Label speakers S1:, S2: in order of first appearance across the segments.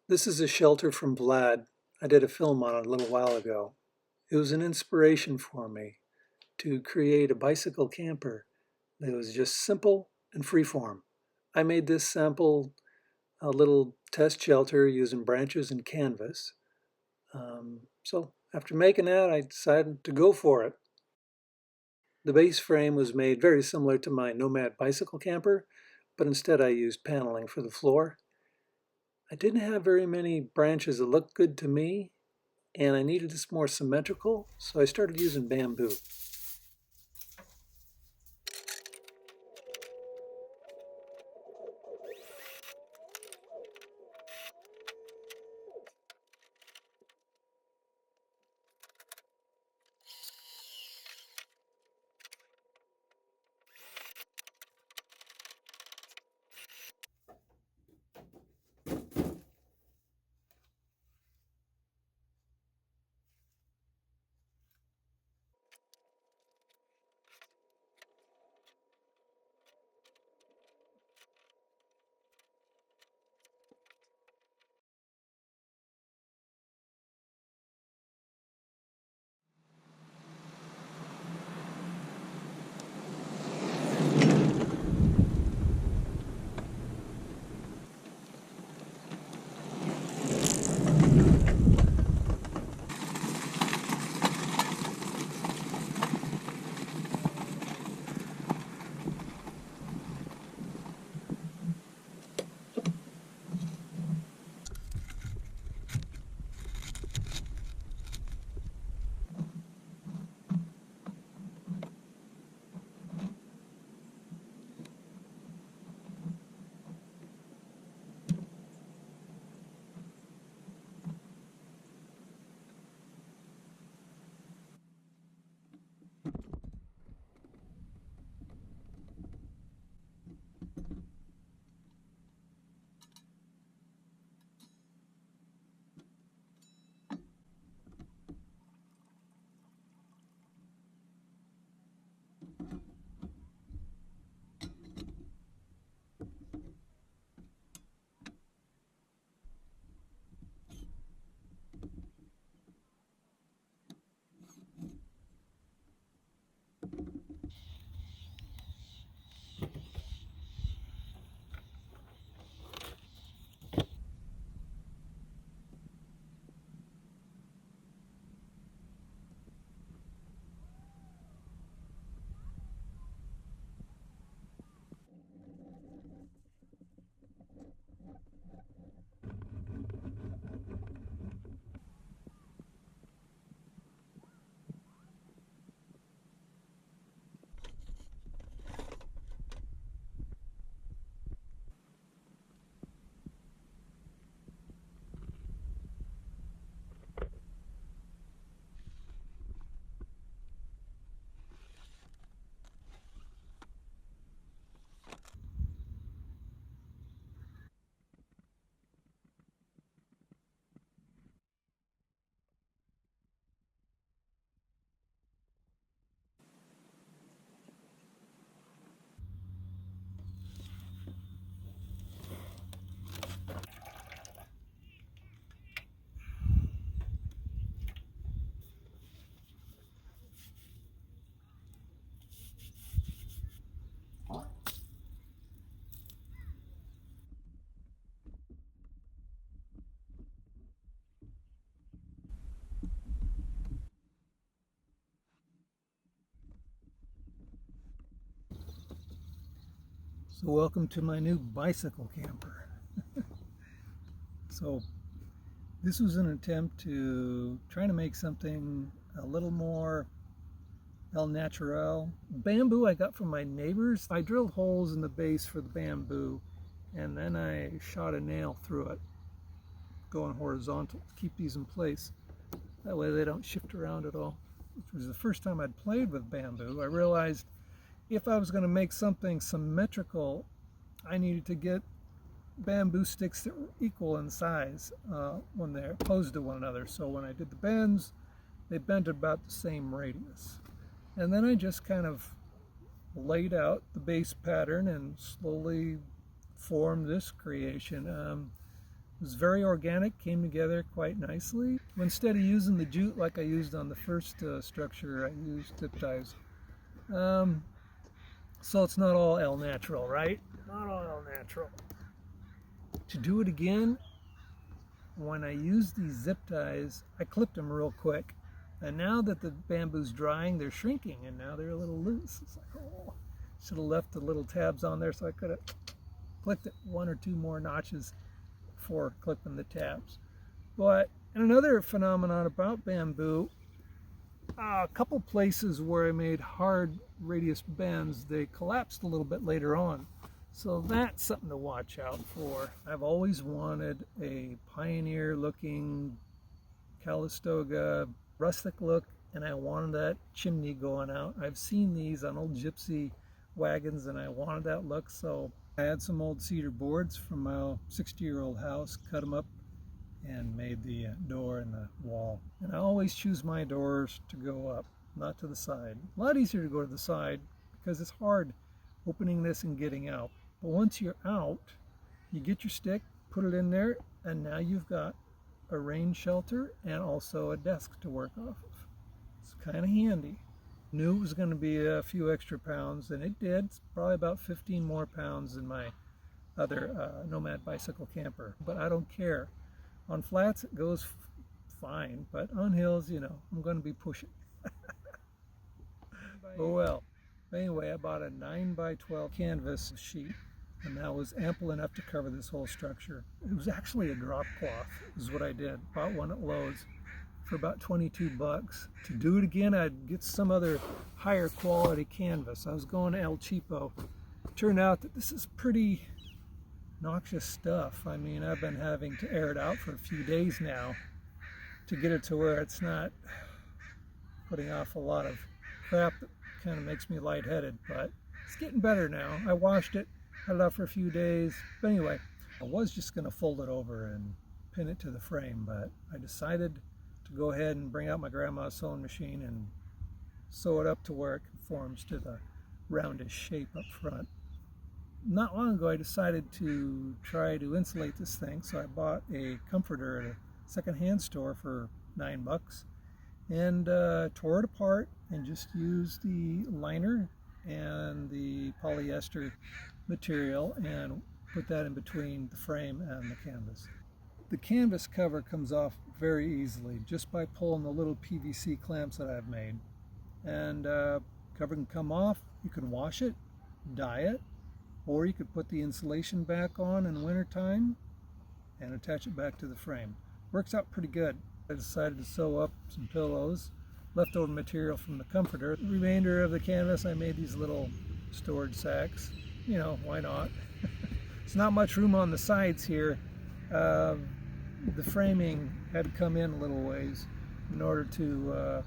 S1: This is a shelter from Vlad. I did a film on it a little while ago. It was an inspiration for me to create a bicycle camper that was just simple and freeform. I made this sample a little test shelter using branches and canvas. So after making that, I decided to go for it. The base frame was made very similar to my Nomad bicycle camper, but instead I used paneling for the floor. I didn't have very many branches that looked good to me, and I needed this more symmetrical, so I started using bamboo. So welcome to my new bicycle camper. So this was an attempt to try to make something a little more El Natural. Bamboo I got from my neighbors. I drilled holes in the base for the bamboo, and then I shot a nail through it, going horizontal to keep these in place. That way they don't shift around at all. Which was the first time I'd played with bamboo. I realized if I was going to make something symmetrical, I needed to get bamboo sticks that were equal in size when they're opposed to one another. So when I did the bends, they bent about the same radius. And then I just kind of laid out the base pattern and slowly formed this creation. was very organic, came together quite nicely. Instead of using the jute like I used on the first structure, I used zip ties. So it's not all el natural, right? Not all el natural. To do it again, when I used these zip ties, I clipped them real quick. And now that the bamboo's drying, they're shrinking, and now they're a little loose. It's like, oh, should have left the little tabs on there so I could have clicked it 1 or 2 more notches before clipping the tabs. But another phenomenon about bamboo, a couple places where I made hard radius bends, they collapsed a little bit later on. So that's something to watch out for. I've always wanted a pioneer looking Conestoga rustic look, and I wanted that chimney going out. I've seen these on old gypsy wagons and I wanted that look, so I had some old cedar boards from my 60-year-old house, cut them up and made the door and the wall. And I always choose my doors to go up, not to the side. A lot easier to go to the side because it's hard opening this and getting out. But once you're out, you get your stick, put it in there, and now you've got a rain shelter and also a desk to work off of. It's kind of handy. Knew it was going to be a few extra pounds, and it did. It's probably about 15 more pounds than my other Nomad bicycle camper, but I don't care. On flats it goes fine, but on hills, you know, I'm going to be pushing. Oh well. Anyway, I bought a 9x12 canvas sheet, and that was ample enough to cover this whole structure. It was actually a drop cloth, is what I did. Bought one at Lowe's for about 22 bucks. To do it again, I'd get some other higher quality canvas. I was going to El Cheapo. Turned out that this is pretty noxious stuff. I mean, I've been having to air it out for a few days now to get it to where it's not putting off a lot of crap that kind of makes me lightheaded, but it's getting better now. I washed it, had it out for a few days. But anyway, I was just going to fold it over and pin it to the frame, but I decided to go ahead and bring out my grandma's sewing machine and sew it up to where it conforms to the roundish shape up front. Not long ago I decided to try to insulate this thing, so I bought a comforter at a secondhand store for $9 and tore it apart and just used the liner and the polyester material and put that in between the frame and the canvas. The canvas cover comes off very easily just by pulling the little PVC clamps that I've made. And cover can come off. You can wash it, dye it, or you could put the insulation back on in wintertime and attach it back to the frame. Works out pretty good. I decided to sew up some pillows, leftover material from the comforter. The remainder of the canvas, I made these little storage sacks. You know, why not? There's not much room on the sides here. The framing had to come in a little ways in order to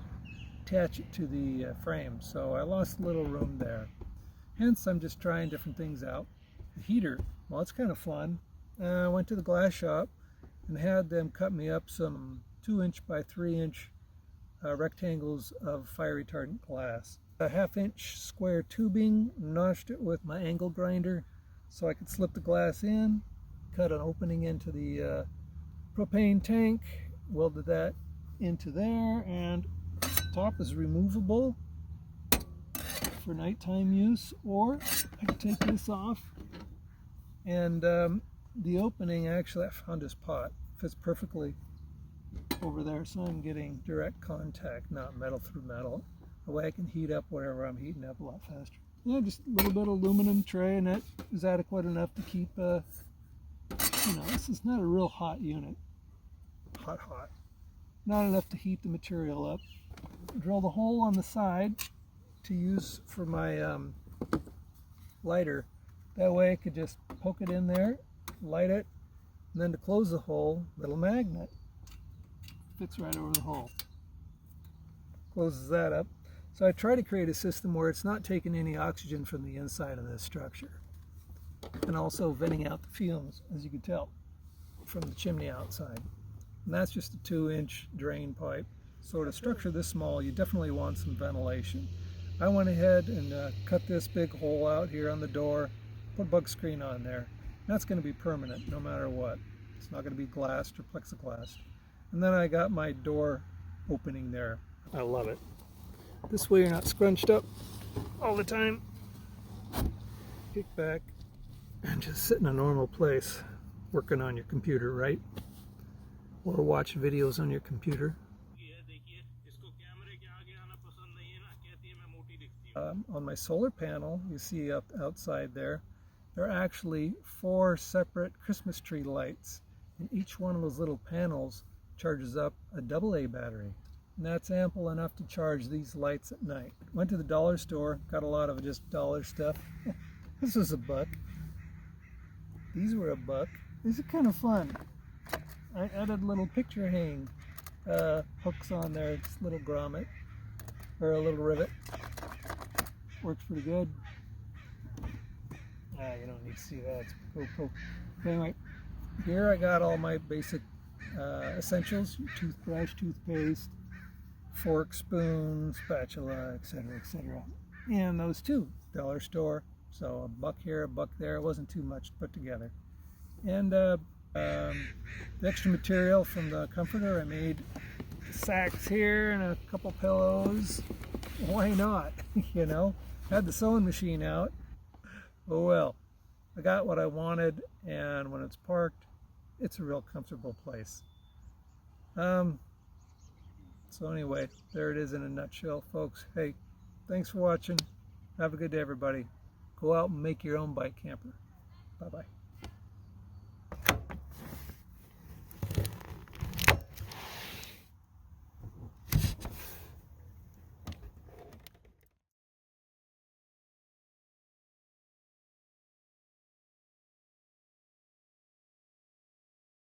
S1: attach it to the frame, so I lost a little room there. Hence, I'm just trying different things out. The heater, well, it's kind of fun. I went to the glass shop and had them cut me up some 2-inch by 3-inch rectangles of fire retardant glass. A 1/2-inch square tubing, notched it with my angle grinder so I could slip the glass in, cut an opening into the propane tank, welded that into there, and the top is removable for nighttime use, or I could take this off, and the opening, actually I found this pot, fits perfectly over there, so I'm getting direct contact, not metal through metal. The way I can heat up whatever I'm heating up a lot faster. Yeah, just a little bit of aluminum tray, and that is adequate enough to keep, you know, this is not a real hot unit. Hot. Not enough to heat the material up. Drill the hole on the side to use for my lighter. That way I could just poke it in there, light it, and then to close the hole, little magnet. Fits right over the hole. Closes that up. So I try to create a system where it's not taking any oxygen from the inside of this structure, and also venting out the fumes, as you can tell, from the chimney outside. And that's just a 2-inch drain pipe. So to structure this small, you definitely want some ventilation. I went ahead and cut this big hole out here on the door, put bug screen on there. That's going to be permanent no matter what. It's not going to be glassed or plexiglass. And then I got my door opening there. I love it. This way you're not scrunched up all the time. Kick back and just sit in a normal place working on your computer, right? Or watch videos on your computer. On my solar panel, you see up outside there are actually 4 separate Christmas tree lights. And each one of those little panels charges up a AA battery. And that's ample enough to charge these lights at night. Went to the dollar store, got a lot of just dollar stuff. This was $1. These were $1. These are kind of fun. I added little picture hang hooks on there, just little grommet, or a little rivet. Works pretty good. You don't need to see that, it's cool. Anyway, here I got all my basic essentials: toothbrush, toothpaste, fork, spoon, spatula, etc., etc. And those too, dollar store. So $1 here, $1 there. It wasn't too much to put together. And the extra material from the comforter, I made sacks here and a couple pillows. Why not? You know, had the sewing machine out. Oh well, I got what I wanted, and when it's parked, it's a real comfortable place. So anyway, there it is in a nutshell, folks. Hey, thanks for watching. Have a good day, everybody. Go out and make your own bike camper. Bye-bye.